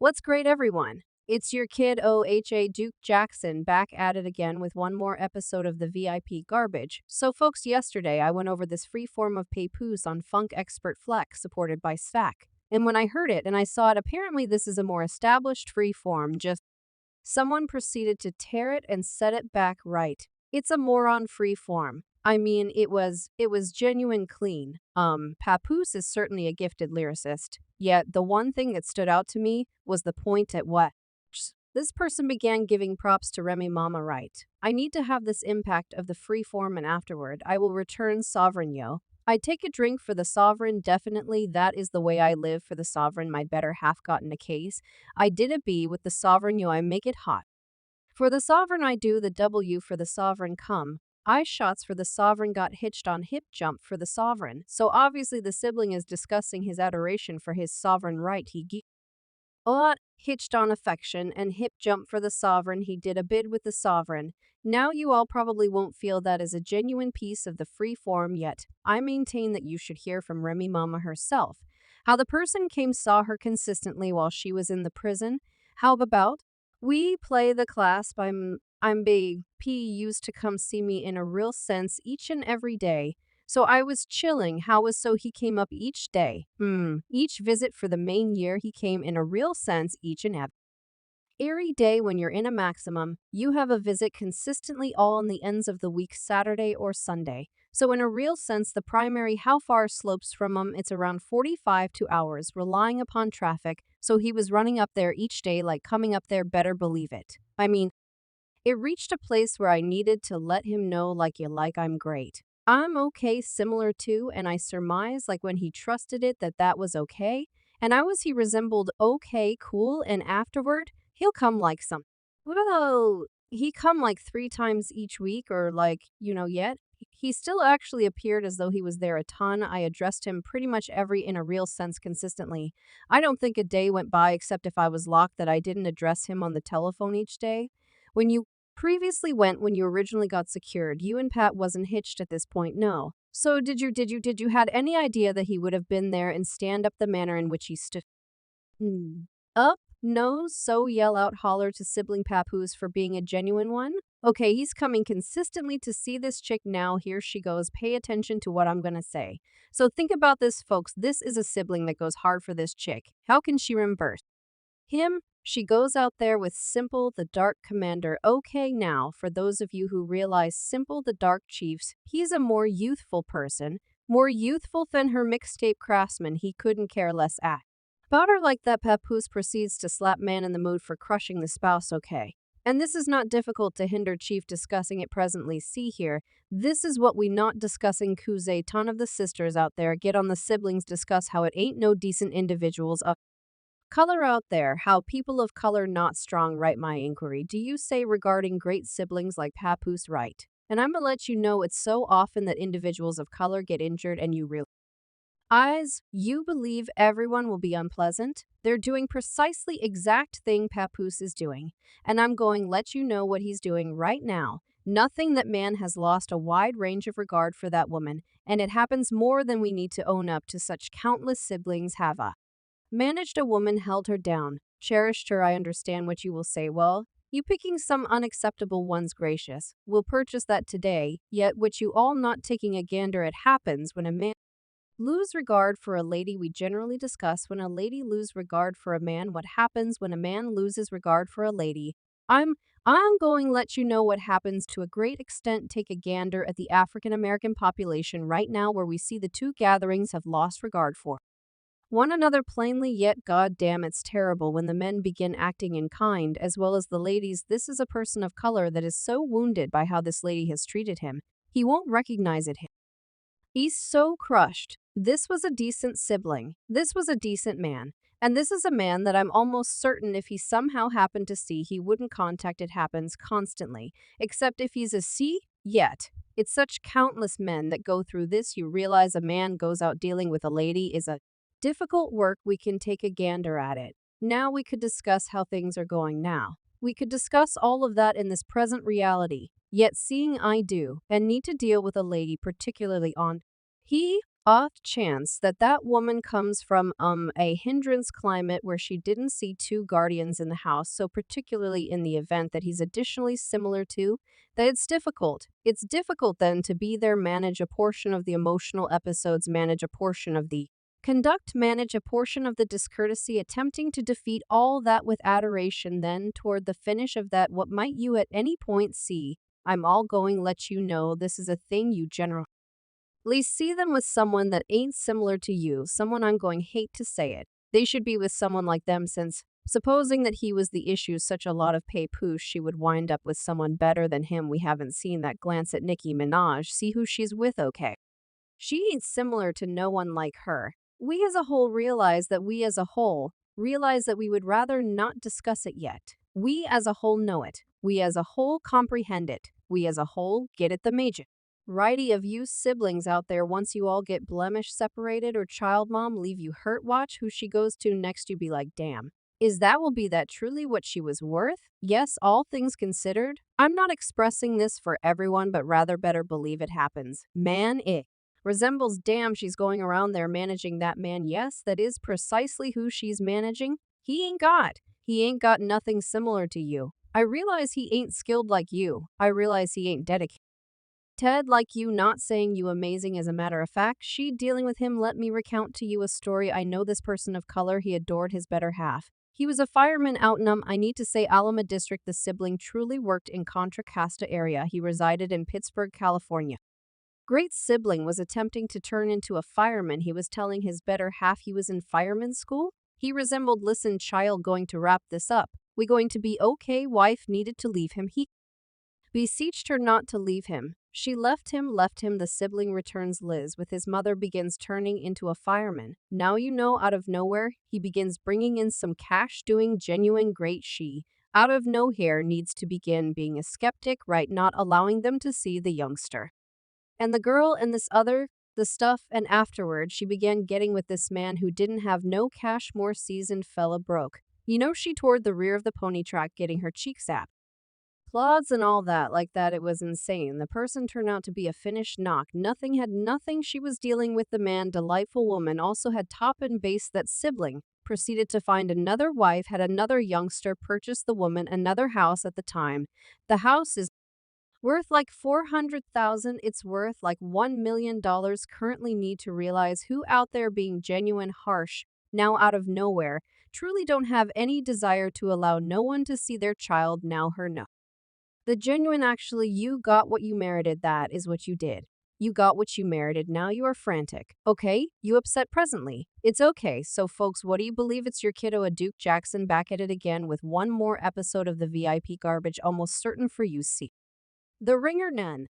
What's great, everyone? It's your kid OHA Duke Jackson back at it again with one more episode of the VIP garbage. So, folks, yesterday I went over this free form of Papoose on Funk Expert Flex supported by SVAC. And when I heard it and I saw it, apparently this is a more established free form, just someone proceeded to tear it and set it back right. It's a moron free form. I mean, it was genuine clean. Papoose is certainly a gifted lyricist. Yet the one thing that stood out to me was the point at what this person began giving props to Remy Ma right. I need to have this impact of the free form and afterward I will return sovereign yo. I take a drink for the sovereign, definitely. That is the way I live for the sovereign. My better half got in a case. I did a B with the sovereign yo, I make it hot. For the sovereign I do the W for the sovereign come. I shots for the sovereign got hitched on hip jump for the sovereign. So obviously the sibling is discussing his adoration for his sovereign right. He hitched on affection and hip jump for the sovereign. He did a bid with the sovereign. Now you all probably won't feel that is a genuine piece of the free form yet. I maintain that you should hear from Remy Ma herself. How the person came saw her consistently while she was in the prison. How about we play the clasp I'm big P used to come see me in a real sense each and every day. So I was chilling. How was so he came up each day. Each visit for the main year he came in a real sense each and every day when you're in a maximum, you have a visit consistently all on the ends of the week, Saturday or Sunday. So in a real sense, the primary how far slopes from it's around 45 to hours, relying upon traffic. So he was running up there each day like coming up there, better believe it. I mean, it reached a place where I needed to let him know like you like I'm great. I'm okay similar to, and I surmise like when he trusted it that was okay, and I was he resembled okay cool, and afterward he'll come like some. Well, he come like 3 times each week or like, yet. He still actually appeared as though he was there a ton. I addressed him pretty much every in a real sense consistently. I don't think a day went by except if I was locked that I didn't address him on the telephone each day. When you previously went when you originally got secured, you and Pat wasn't hitched at this point, no. So did you had any idea that he would have been there and stand up the manner in which he stood up? No, so yell out holler to sibling Papoose for being a genuine one? Okay, he's coming consistently to see this chick now. Here she goes. Pay attention to what I'm gonna say. So think about this, folks. This is a sibling that goes hard for this chick. How can she reimburse him? She goes out there with Simple the Dark Commander. Okay, now, for those of you who realize Simple the Dark Chiefs, he's a more youthful person, more youthful than her mixtape craftsman. He couldn't care less about her like that. Papoose proceeds to slap man in the mood for crushing the spouse. Okay. And this is not difficult to hinder Chief discussing it presently. See here, this is what we not discussing. Cause a ton of the sisters out there get on the siblings discuss how it ain't no decent individuals of color out there, how people of color not strong. Right, my inquiry do you say regarding great siblings like Papoose, right? And I'm gonna let you know it's so often that individuals of color get injured and you realize you believe everyone will be unpleasant. They're doing precisely exact thing Papoose is doing. And I'm going let you know what he's doing right now. Nothing that man has lost a wide range of regard for that woman, and it happens more than we need to own up to. Such countless siblings have managed a woman, held her down, cherished her. I understand what you will say. Well, you picking some unacceptable ones, gracious. We'll purchase that today, yet which you all not taking a gander. It happens when a man lose regard for a lady. We generally discuss when a lady lose regard for a man. What happens when a man loses regard for a lady? I'm going let you know what happens to a great extent. Take a gander at the African American population right now, where we see the two gatherings have lost regard for one another plainly, yet god damn it's terrible when the men begin acting in kind as well as the ladies. This is a person of color that is so wounded by how this lady has treated him, he won't recognize it. He's so crushed. This was a decent sibling. This was a decent man. And this is a man that I'm almost certain if he somehow happened to see, he wouldn't contact. It happens constantly. Except if he's a C, yet. It's such countless men that go through this. You realize a man goes out dealing with a lady is a difficult work. We can take a gander at it. Now we could discuss how things are going now. We could discuss all of that in this present reality. Yet seeing I do and need to deal with a lady particularly on he Off chance that that woman comes from a hindrance climate where she didn't see two guardians in the house, so particularly in the event that he's additionally similar to, that it's difficult. It's difficult then to be there, manage a portion of the emotional episodes, manage a portion of the conduct, manage a portion of the discourtesy, attempting to defeat all that with adoration, then toward the finish of that, what might you at any point see? I'm all going let you know this is a thing you generally least see them with someone that ain't similar to you, someone I'm going hate to say it. They should be with someone like them since, supposing that he was the issue such a lot of Papoose, she would wind up with someone better than him. We haven't seen that glance at Nicki Minaj, see who she's with, okay. She ain't similar to no one like her. We as a whole realize that we would rather not discuss it yet. We as a whole know it. We as a whole comprehend it. We as a whole get it the major. Righty of you siblings out there, once you all get blemish separated or child mom leave you hurt, watch who she goes to next. You be like, damn. Is that will be that truly what she was worth? Yes, all things considered. I'm not expressing this for everyone, but rather better believe it happens. Man, it resembles damn she's going around there managing that man. Yes, that is precisely who she's managing. He ain't got nothing similar to you. I realize he ain't skilled like you. I realize he ain't dedicated Ted like you, not saying you amazing. As a matter of fact, she dealing with him. Let me recount to you a story. I know this person of color. He adored his better half. He was a fireman out in I need to say Alamo District. The sibling truly worked in Contra Costa area. He resided in Pittsburgh, California. Great sibling was attempting to turn into a fireman. He was telling his better half he was in fireman school. He resembled, listen child, going to wrap this up. We going to be okay. Wife needed to leave him. He beseeched her not to leave him. She left him. The sibling returns Liz with his mother, begins turning into a fireman. Now you know, out of nowhere, he begins bringing in some cash, doing genuine great. She, out of nowhere, needs to begin being a skeptic, right? Not allowing them to see the youngster. And the girl and this other, the stuff, and afterward she began getting with this man who didn't have no cash, more seasoned fella broke. You know, she toward the rear of the pony track getting her cheeks zapped. Plods and all that, like that, it was insane. The person turned out to be a finished knock. Nothing she was dealing with. The man, delightful woman, also had top and base. That sibling proceeded to find another wife, had another youngster, purchased the woman another house at the time. The house is worth like 400,000. It's worth like $1 million. Currently need to realize who out there being genuine harsh, now out of nowhere, truly don't have any desire to allow no one to see their child, now her no. The genuine, actually, you got what you merited. That is what you did. You got what you merited. Now you are frantic. Okay? You upset presently. It's okay. So, folks, what do you believe? It's your kiddo, a Duke Jackson, back at it again with one more episode of the VIP garbage, almost certain for you. See. The Ringer Nun.